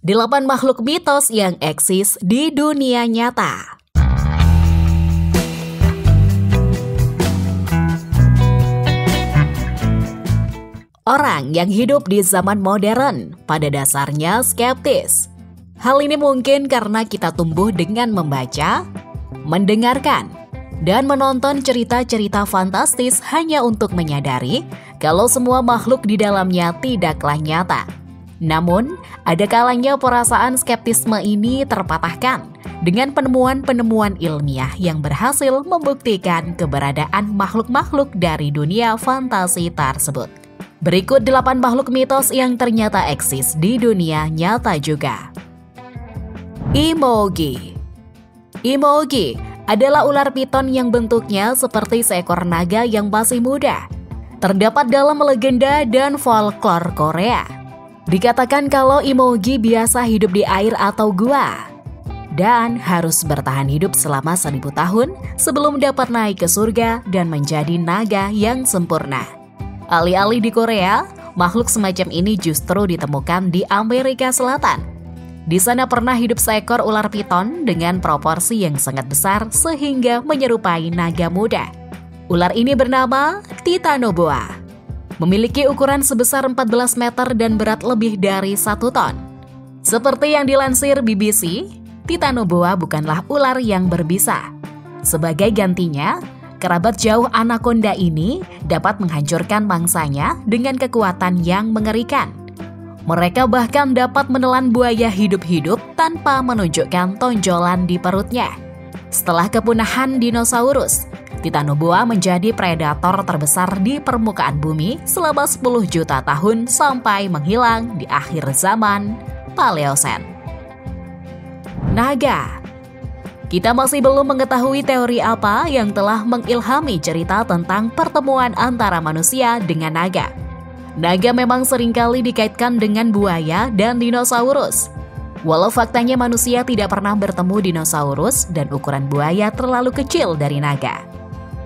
8 makhluk mitos yang eksis di dunia nyata. Orang yang hidup di zaman modern pada dasarnya skeptis. Hal ini mungkin karena kita tumbuh dengan membaca, mendengarkan, dan menonton cerita-cerita fantastis hanya untuk menyadari kalau semua makhluk di dalamnya tidaklah nyata. Namun, ada kalanya perasaan skeptisme ini terpatahkan dengan penemuan-penemuan ilmiah yang berhasil membuktikan keberadaan makhluk-makhluk dari dunia fantasi tersebut. Berikut 8 makhluk mitos yang ternyata eksis di dunia nyata juga. Emogi. Emogi adalah ular piton yang bentuknya seperti seekor naga yang masih muda. Terdapat dalam legenda dan folklore Korea. Dikatakan kalau emogi biasa hidup di air atau gua dan harus bertahan hidup selama 1000 tahun sebelum dapat naik ke surga dan menjadi naga yang sempurna. Alih-alih di Korea, makhluk semacam ini justru ditemukan di Amerika Selatan. Di sana pernah hidup seekor ular piton dengan proporsi yang sangat besar sehingga menyerupai naga muda. Ular ini bernama Titanoboa. Memiliki ukuran sebesar 14 meter dan berat lebih dari 1 ton. Seperti yang dilansir BBC, Titanoboa bukanlah ular yang berbisa. Sebagai gantinya, kerabat jauh anaconda ini dapat menghancurkan mangsanya dengan kekuatan yang mengerikan. Mereka bahkan dapat menelan buaya hidup-hidup tanpa menunjukkan tonjolan di perutnya. Setelah kepunahan dinosaurus, Titanoboa menjadi predator terbesar di permukaan bumi selama 10 juta tahun sampai menghilang di akhir zaman Paleosen. Naga. Kita masih belum mengetahui teori apa yang telah mengilhami cerita tentang pertemuan antara manusia dengan naga. Naga memang seringkali dikaitkan dengan buaya dan dinosaurus. Walau faktanya manusia tidak pernah bertemu dinosaurus dan ukuran buaya terlalu kecil dari naga.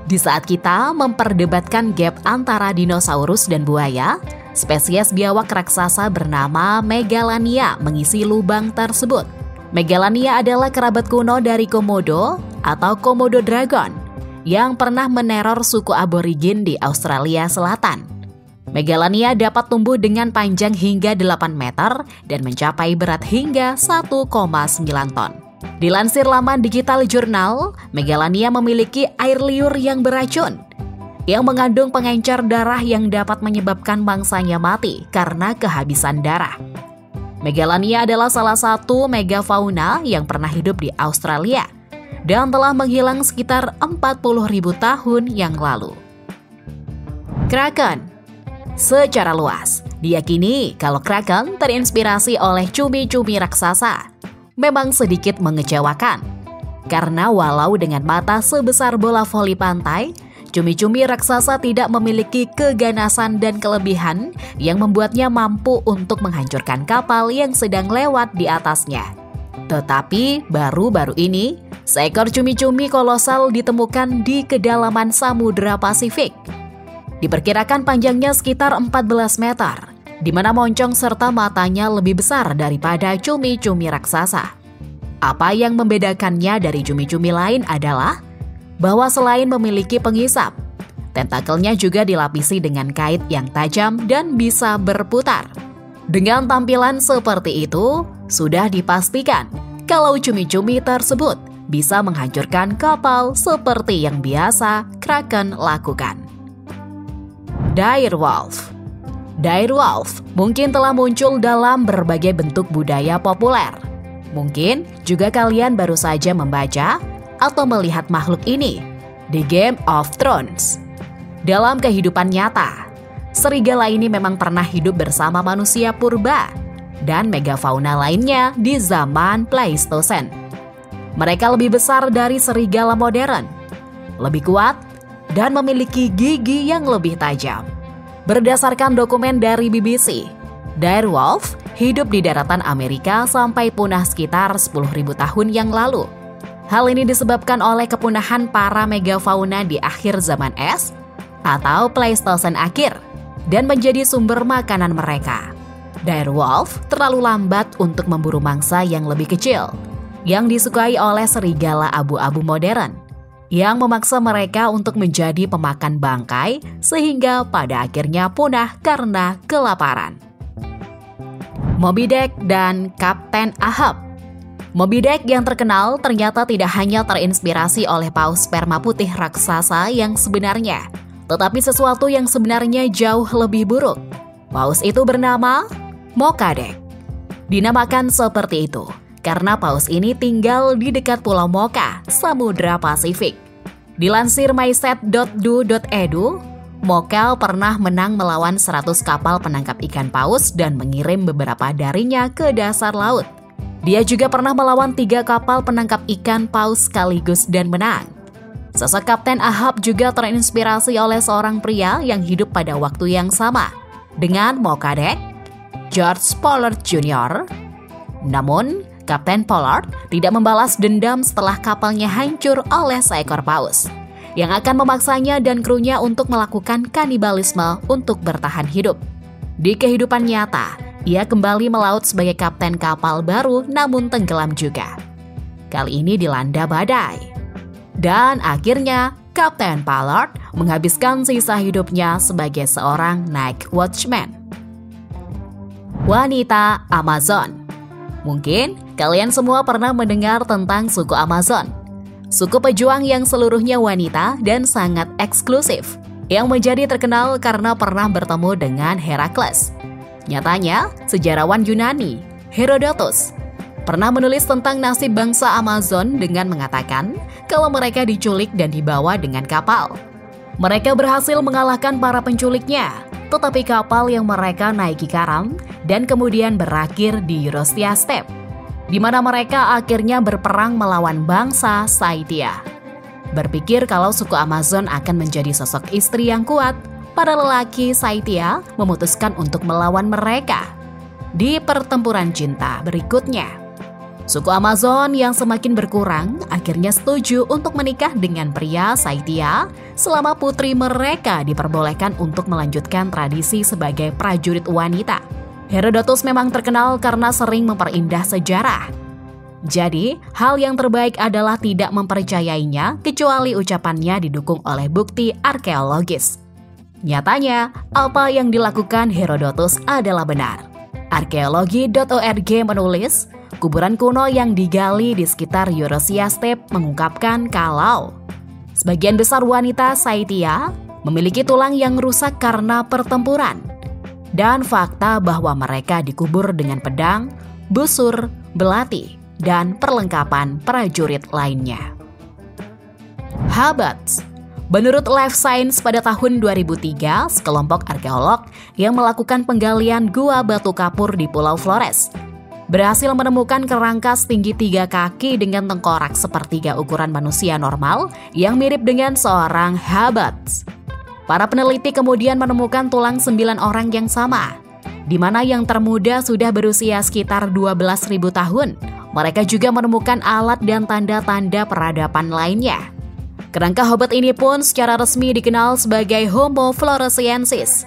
Di saat kita memperdebatkan gap antara dinosaurus dan buaya, spesies biawak raksasa bernama Megalania mengisi lubang tersebut. Megalania adalah kerabat kuno dari Komodo atau Komodo dragon yang pernah meneror suku aborigin di Australia Selatan. Megalania dapat tumbuh dengan panjang hingga 8 meter dan mencapai berat hingga 1,9 ton. Dilansir laman digital jurnal, Megalania memiliki air liur yang beracun, yang mengandung pengencer darah yang dapat menyebabkan mangsanya mati karena kehabisan darah. Megalania adalah salah satu megafauna yang pernah hidup di Australia dan telah menghilang sekitar 40.000 tahun yang lalu. Kraken. Secara luas, diyakini kalau Kraken terinspirasi oleh cumi-cumi raksasa. Memang sedikit mengecewakan, karena walau dengan mata sebesar bola voli pantai, cumi-cumi raksasa tidak memiliki keganasan dan kelebihan yang membuatnya mampu untuk menghancurkan kapal yang sedang lewat di atasnya. Tetapi baru-baru ini, seekor cumi-cumi kolosal ditemukan di kedalaman Samudra Pasifik. Diperkirakan panjangnya sekitar 14 meter. Di mana moncong serta matanya lebih besar daripada cumi-cumi raksasa. Apa yang membedakannya dari cumi-cumi lain adalah bahwa selain memiliki pengisap, tentakelnya juga dilapisi dengan kait yang tajam dan bisa berputar. Dengan tampilan seperti itu, sudah dipastikan kalau cumi-cumi tersebut bisa menghancurkan kapal seperti yang biasa Kraken lakukan. Direwolf. Direwolf mungkin telah muncul dalam berbagai bentuk budaya populer. Mungkin juga kalian baru saja membaca atau melihat makhluk ini di Game of Thrones. Dalam kehidupan nyata, serigala ini memang pernah hidup bersama manusia purba dan megafauna lainnya di zaman Pleistosen. Mereka lebih besar dari serigala modern, lebih kuat, dan memiliki gigi yang lebih tajam. Berdasarkan dokumen dari BBC, direwolf hidup di daratan Amerika sampai punah sekitar 10.000 tahun yang lalu. Hal ini disebabkan oleh kepunahan para megafauna di akhir zaman es atau Pleistosen akhir dan menjadi sumber makanan mereka. Direwolf terlalu lambat untuk memburu mangsa yang lebih kecil, yang disukai oleh serigala abu-abu modern, yang memaksa mereka untuk menjadi pemakan bangkai sehingga pada akhirnya punah karena kelaparan. Moby Dick dan Kapten Ahab. Moby Dick yang terkenal ternyata tidak hanya terinspirasi oleh paus sperma putih raksasa yang sebenarnya, tetapi sesuatu yang sebenarnya jauh lebih buruk. Paus itu bernama Mokadek. Dinamakan seperti itu karena paus ini tinggal di dekat Pulau Mocha, Samudra Pasifik. Dilansir myset.do.edu, Mocha pernah menang melawan 100 kapal penangkap ikan paus dan mengirim beberapa darinya ke dasar laut. Dia juga pernah melawan 3 kapal penangkap ikan paus sekaligus dan menang. Sosok Kapten Ahab juga terinspirasi oleh seorang pria yang hidup pada waktu yang sama dengan Mokadek, George Pollard Jr. Namun, Kapten Pollard tidak membalas dendam setelah kapalnya hancur oleh seekor paus yang akan memaksanya dan krunya untuk melakukan kanibalisme untuk bertahan hidup. Di kehidupan nyata, ia kembali melaut sebagai kapten kapal baru namun tenggelam juga. Kali ini dilanda badai. Dan akhirnya, Kapten Pollard menghabiskan sisa hidupnya sebagai seorang night watchman. Wanita Amazon. Mungkin kalian semua pernah mendengar tentang suku Amazon. Suku pejuang yang seluruhnya wanita dan sangat eksklusif, yang menjadi terkenal karena pernah bertemu dengan Herakles. Nyatanya, sejarawan Yunani, Herodotus, pernah menulis tentang nasib bangsa Amazon dengan mengatakan kalau mereka diculik dan dibawa dengan kapal. Mereka berhasil mengalahkan para penculiknya, tetapi kapal yang mereka naiki karam dan kemudian berakhir di Eurostia Steppe, di mana mereka akhirnya berperang melawan bangsa Scythia. Berpikir kalau suku Amazon akan menjadi sosok istri yang kuat, para lelaki Scythia memutuskan untuk melawan mereka. Di pertempuran cinta berikutnya, suku Amazon yang semakin berkurang akhirnya setuju untuk menikah dengan pria Scythia selama putri mereka diperbolehkan untuk melanjutkan tradisi sebagai prajurit wanita. Herodotus memang terkenal karena sering memperindah sejarah. Jadi, hal yang terbaik adalah tidak mempercayainya kecuali ucapannya didukung oleh bukti arkeologis. Nyatanya, apa yang dilakukan Herodotus adalah benar. Arkeologi.org menulis, kuburan kuno yang digali di sekitar Eurostia Steppe mengungkapkan kalau sebagian besar wanita Scythia memiliki tulang yang rusak karena pertempuran, dan fakta bahwa mereka dikubur dengan pedang, busur, belati, dan perlengkapan prajurit lainnya. Habats. Menurut Life Science pada tahun 2003, sekelompok arkeolog yang melakukan penggalian gua batu kapur di Pulau Flores berhasil menemukan kerangka setinggi 3 kaki dengan tengkorak sepertiga ukuran manusia normal yang mirip dengan seorang Habats. Para peneliti kemudian menemukan tulang 9 orang yang sama, di mana yang termuda sudah berusia sekitar 12.000 tahun. Mereka juga menemukan alat dan tanda-tanda peradaban lainnya. Kerangka Hobbit ini pun secara resmi dikenal sebagai Homo floresiensis,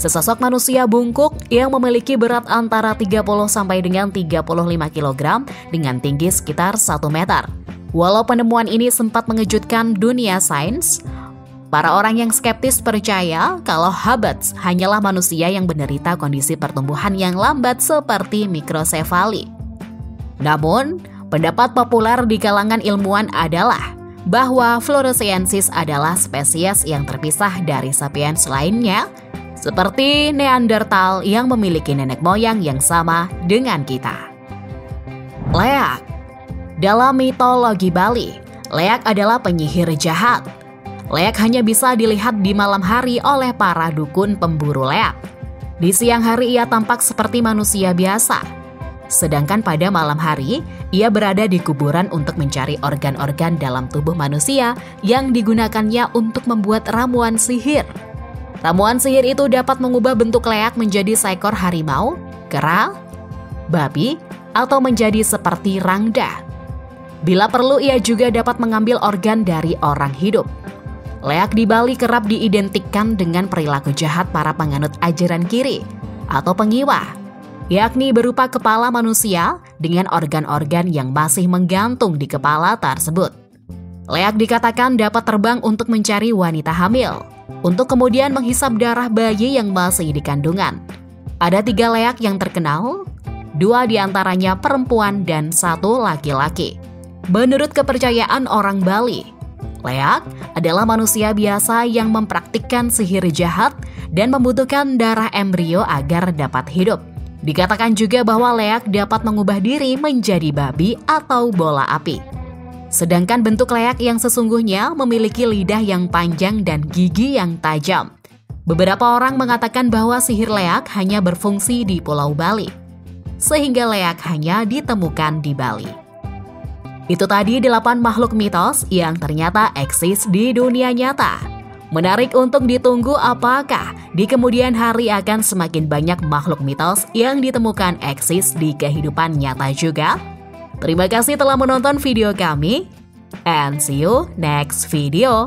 sesosok manusia bungkuk yang memiliki berat antara 30 sampai dengan 35 kg dengan tinggi sekitar 1 meter. Walau penemuan ini sempat mengejutkan dunia sains, para orang yang skeptis percaya kalau Hobbits hanyalah manusia yang menderita kondisi pertumbuhan yang lambat seperti mikrosefali. Namun, pendapat populer di kalangan ilmuwan adalah bahwa Floresiensis adalah spesies yang terpisah dari sapiens lainnya, seperti Neanderthal yang memiliki nenek moyang yang sama dengan kita. Leak. Dalam mitologi Bali, Leak adalah penyihir jahat. Leak hanya bisa dilihat di malam hari oleh para dukun pemburu leak. Di siang hari ia tampak seperti manusia biasa. Sedangkan pada malam hari, ia berada di kuburan untuk mencari organ-organ dalam tubuh manusia yang digunakannya untuk membuat ramuan sihir. Ramuan sihir itu dapat mengubah bentuk Leak menjadi seekor harimau, kera, babi, atau menjadi seperti Rangda. Bila perlu, ia juga dapat mengambil organ dari orang hidup. Leak di Bali kerap diidentikan dengan perilaku jahat para penganut ajaran kiri atau pengiwa. yakni berupa kepala manusia dengan organ-organ yang masih menggantung di kepala tersebut. Leak dikatakan dapat terbang untuk mencari wanita hamil, untuk kemudian menghisap darah bayi yang masih di kandungan. Ada 3 leak yang terkenal, 2 diantaranya perempuan dan 1 laki-laki. Menurut kepercayaan orang Bali, leak adalah manusia biasa yang mempraktikkan sihir jahat dan membutuhkan darah embrio agar dapat hidup. Dikatakan juga bahwa leak dapat mengubah diri menjadi babi atau bola api. Sedangkan bentuk leak yang sesungguhnya memiliki lidah yang panjang dan gigi yang tajam. Beberapa orang mengatakan bahwa sihir leak hanya berfungsi di Pulau Bali, sehingga leak hanya ditemukan di Bali. Itu tadi 8 makhluk mitos yang ternyata eksis di dunia nyata. Menarik untuk ditunggu apakah di kemudian hari akan semakin banyak makhluk mitos yang ditemukan eksis di kehidupan nyata juga. Terima kasih telah menonton video kami, and see you next video.